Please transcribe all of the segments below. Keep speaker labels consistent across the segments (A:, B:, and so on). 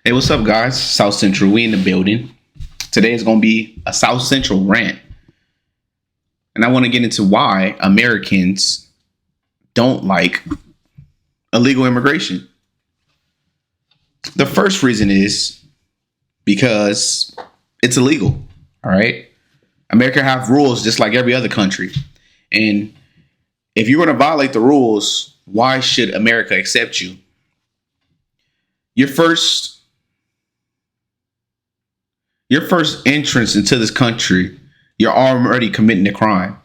A: Hey, what's up, guys? South Central, we in the building. Today is going to be a South Central rant. And I want to get into why Americans don't like illegal immigration. The first reason is because it's illegal. All right. America have rules just like every other country. And if you're going to violate the rules, why should America accept you? Your first entrance into this country, you're already committing a crime.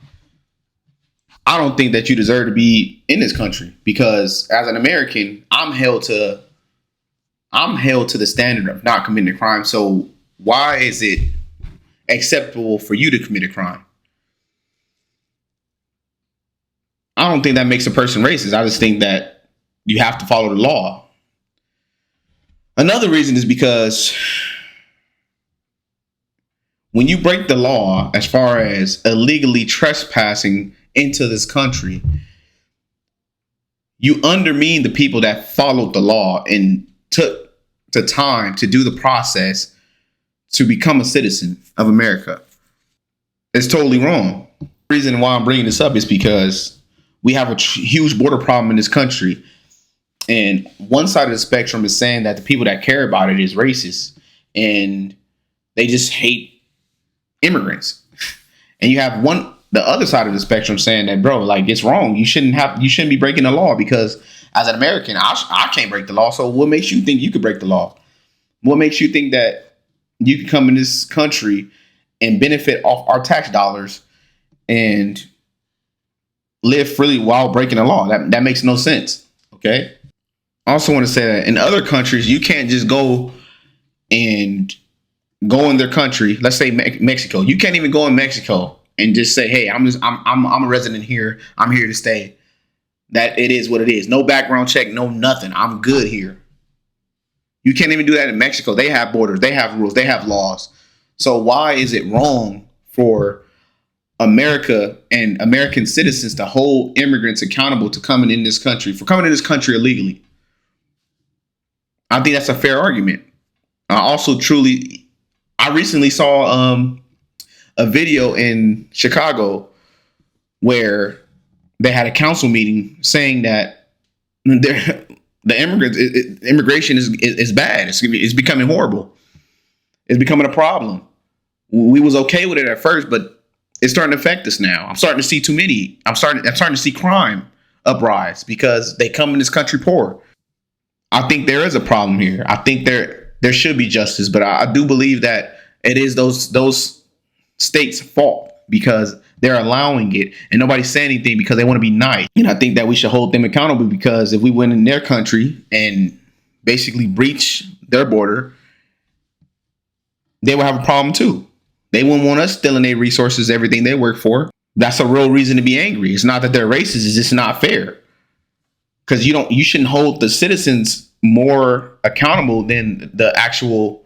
A: I don't think that you deserve to be in this country because as an American, I'm held to the standard of not committing a crime. So why is it acceptable for you to commit a crime? I don't think that makes a person racist. I just think that you have to follow the law. Another reason is because when you break the law as far as illegally trespassing into this country, you undermine the people that followed the law and took the time to do the process to become a citizen of America. It's totally wrong. The reason why I'm bringing this up is because we have a huge border problem in this country. And one side of the spectrum is saying that the people that care about it is racist and they just hate immigrants. And you have the other side of the spectrum saying that, bro, like, it's wrong. You shouldn't be breaking the law because as an American, I can't break the law. So what makes you think you could break the law? What makes you think that you can come in this country and benefit off our tax dollars and live freely while breaking the law? That makes no sense. Okay. I also want to say that in other countries, you can't just go in their country. Let's say Mexico. You can't even go in Mexico and just say, "Hey, I'm a resident here. I'm here to stay." That it is what it is. No background check, no nothing. I'm good here. You can't even do that in Mexico. They have borders. They have rules. They have laws. So why is it wrong for America and American citizens to hold immigrants accountable to coming in this country illegally? I think that's a fair argument. I recently saw a video in Chicago where they had a council meeting saying that immigration is bad. It's becoming horrible. It's becoming a problem. We was okay with it at first, but it's starting to affect us now. I'm starting to see too many. I'm starting to see crime uprise because they come in this country poor. I think there is a problem here. I think there should be justice, but I do believe that it is those states' fault because they're allowing it and nobody's saying anything because they want to be nice. And I think that we should hold them accountable because if we went in their country and basically breach their border, they would have a problem too. They wouldn't want us stealing their resources, everything they work for. That's a real reason to be angry. It's not that they're racist. It's just not fair. Because you shouldn't hold the citizens more accountable than the actual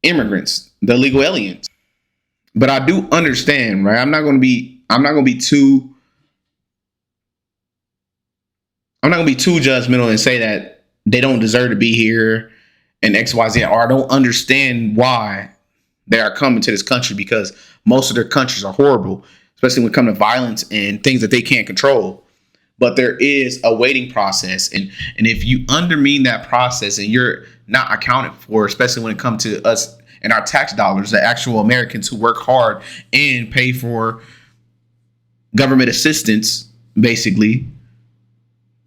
A: immigrants, the illegal aliens. But I do understand, right? I'm not going to be too judgmental and say that they don't deserve to be here and XYZ, or I don't understand why they are coming to this country because most of their countries are horrible, especially when it comes to violence and things that they can't control. But there is a waiting process. And if you undermine that process and you're not accounted for, especially when it comes to us and our tax dollars, the actual Americans who work hard and pay for government assistance, basically,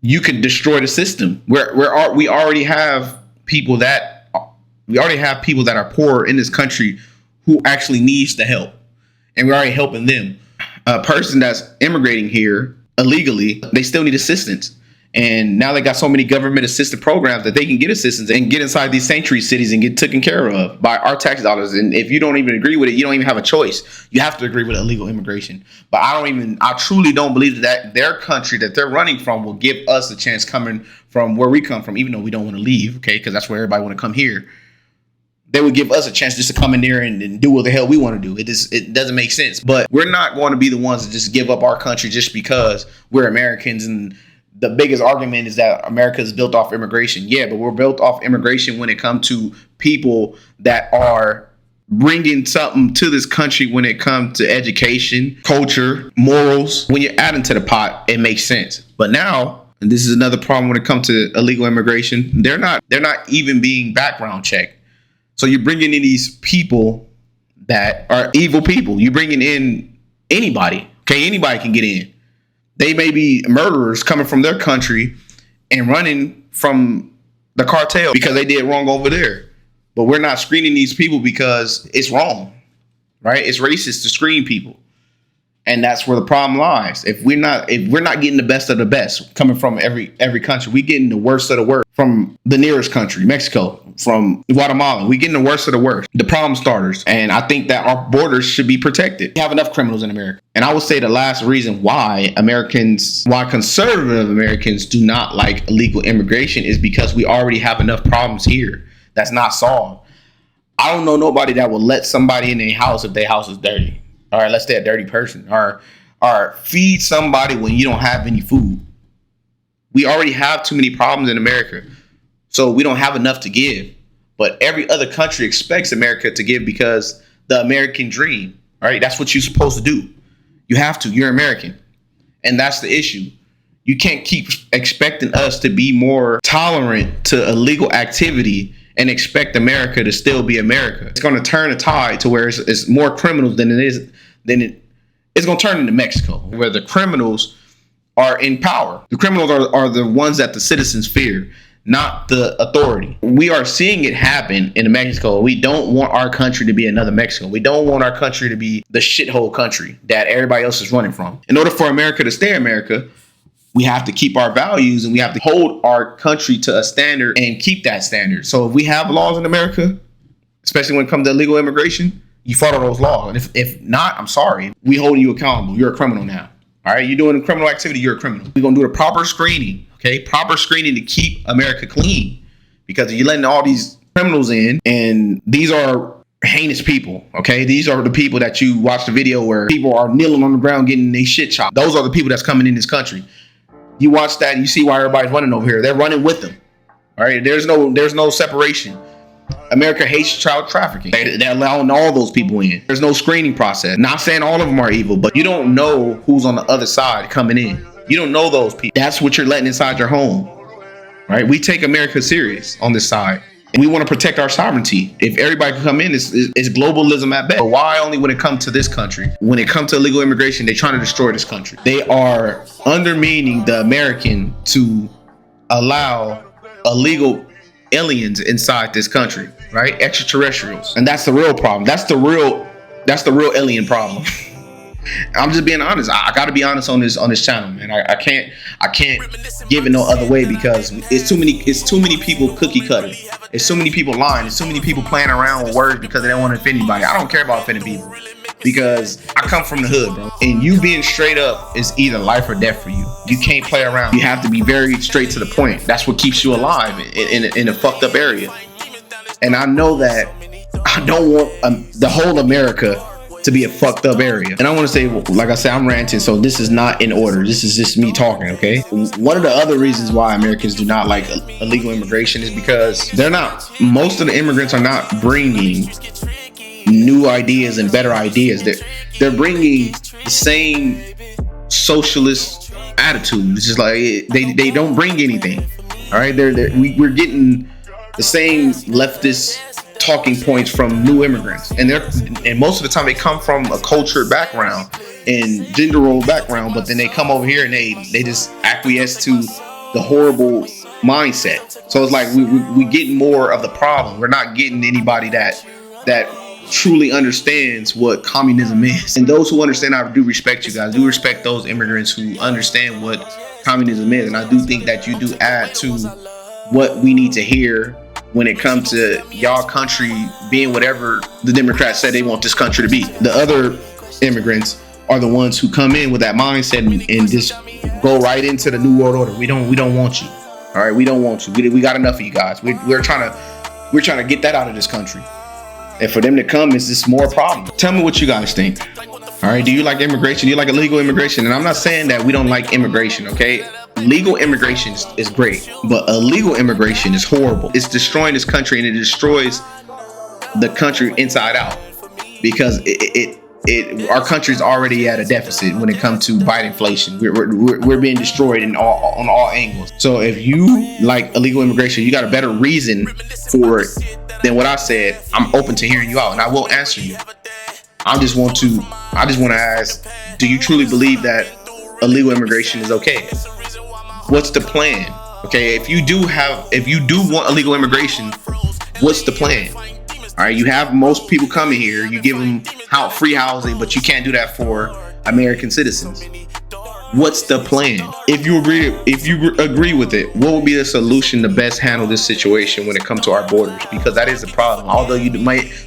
A: you can destroy the system. We already have people that are poor in this country who actually needs the help. And we're already helping them. A person that's immigrating here illegally, they still need assistance. And now they got so many government assisted programs that they can get assistance and get inside these sanctuary cities and get taken care of by our tax dollars. And if you don't even agree with it, you don't even have a choice. You have to agree with illegal immigration. But I truly don't believe that their country that they're running from will give us a chance coming from where we come from, even though we don't want to leave, okay, because that's where everybody want to come here. They would give us a chance just to come in there and do what the hell we want to do. It doesn't make sense. But we're not going to be the ones that just give up our country just because we're Americans and the biggest argument is that America is built off immigration. Yeah, but we're built off immigration when it comes to people that are bringing something to this country when it comes to education, culture, morals. When you're adding to the pot, it makes sense. But now, and this is another problem when it comes to illegal immigration, they're not even being background checked. So you're bringing in these people that are evil people. You're bringing in anybody. Okay, anybody can get in. They may be murderers coming from their country and running from the cartel because they did wrong over there. But we're not screening these people because it's wrong, right? It's racist to screen people. And that's where the problem lies. If we're not getting the best of the best coming from every country, we're getting the worst of the worst from the nearest country, Mexico, from Guatemala. We're getting the worst of the worst, the problem starters. And I think that our borders should be protected. We have enough criminals in America. And I would say the last reason why conservative Americans do not like illegal immigration is because we already have enough problems here that's not solved. I don't know nobody that will let somebody in their house if their house is dirty. Or let's say a dirty person, or feed somebody when you don't have any food. We already have too many problems in America, so we don't have enough to give. But every other country expects America to give because the American dream, right? That's what you're supposed to do. You have to. You're American, and that's the issue. You can't keep expecting us to be more tolerant to illegal activity and expect America to still be America. It's going to turn a tide to where it's more criminals than it's going to turn into Mexico, where the criminals are in power. The criminals are the ones that the citizens fear, not the authority. We are seeing it happen in Mexico. We don't want our country to be another Mexico. We don't want our country to be the shithole country that everybody else is running from. In order for America to stay America, we have to keep our values and we have to hold our country to a standard and keep that standard. So if we have laws in America, especially when it comes to illegal immigration, you follow those laws. And if not, I'm sorry. We hold you accountable. You're a criminal now. All right. You're doing a criminal activity. You're a criminal. We're going to do the proper screening. Okay. Proper screening to keep America clean, because you're letting all these criminals in, and these are heinous people. Okay. These are the people that you watch the video where people are kneeling on the ground getting their shit chopped. Those are the people that's coming in this country. You watch that and you see why everybody's running over here. They're running with them. All right. There's no separation. America hates child trafficking. They're allowing all those people in. There's no screening process. Not saying all of them are evil, but you don't know who's on the other side coming in. You don't know those people. That's what you're letting inside your home. Right. We take America serious on this side. And we want to protect our sovereignty. If everybody can come in, it's globalism at best. But why only when it comes to this country? When it comes to illegal immigration, they're trying to destroy this country. They are undermining the American to allow illegal aliens inside this country, right? Extraterrestrials. And that's the real problem. That's the real alien problem. I'm just being honest. I got to be honest on this channel, man. I can't give it no other way, because it's too many people cookie cutting. It's too many people lying. It's too many people playing around with words because they don't want to offend anybody. I don't care about offending people, because I come from the hood, bro. And you being straight up is either life or death for you. You can't play around. You have to be very straight to the point. That's what keeps you alive in a fucked up area. And I know that I don't want the whole America to be a fucked up area. And I want to say, like I said, I'm ranting, so this is not in order. This is just me talking, okay? One of the other reasons why Americans do not like illegal immigration is because most of the immigrants are not bringing new ideas and better ideas. They're bringing the same socialist attitude. It's just like they don't bring anything. All right, we're getting the same leftist talking points from new immigrants, and most of the time they come from a cultured background and gender role background, but then they come over here and they just acquiesce to the horrible mindset. So it's like we getting more of the problem. We're not getting anybody that truly understands what communism is. And those who understand, I do respect you guys. I do respect those immigrants who understand what communism is, and I do think that you do add to what we need to hear when it comes to y'all country being whatever the Democrats said they want this country to be. The other immigrants are the ones who come in with that mindset and just go right into the new world order. We don't want you. All right, we don't want you. We got enough of you guys. We're trying to get that out of this country. And for them to come is just more problem. Tell me what you guys think. All right, do you like immigration? Do you like illegal immigration? And I'm not saying that we don't like immigration, okay? Legal immigration is great, but illegal immigration is horrible. It's destroying this country, and it destroys the country inside out, because our country's already at a deficit when it comes to fight inflation. We're being destroyed on all angles. So if you like illegal immigration, you got a better reason for it than what I said. I'm open to hearing you out, and I will answer you. I just want to ask, do you truly believe that illegal immigration is okay? What's the plan? Okay, if you do want illegal immigration, what's the plan? All right, you have most people coming here, you give them free housing, but you can't do that for American citizens. What's the plan? If you agree with it, what would be the solution to best handle this situation when it comes to our borders? Because that is a problem. Although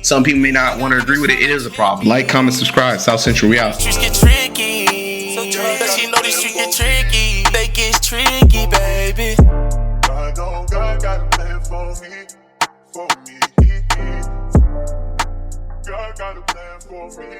A: some people may not want to agree with it, it is a problem. Like, comment, subscribe. South Central, we out.
B: Streets get tricky. She know these streets get tricky. They get tricky, baby. God got a plan for me. God got a plan for me.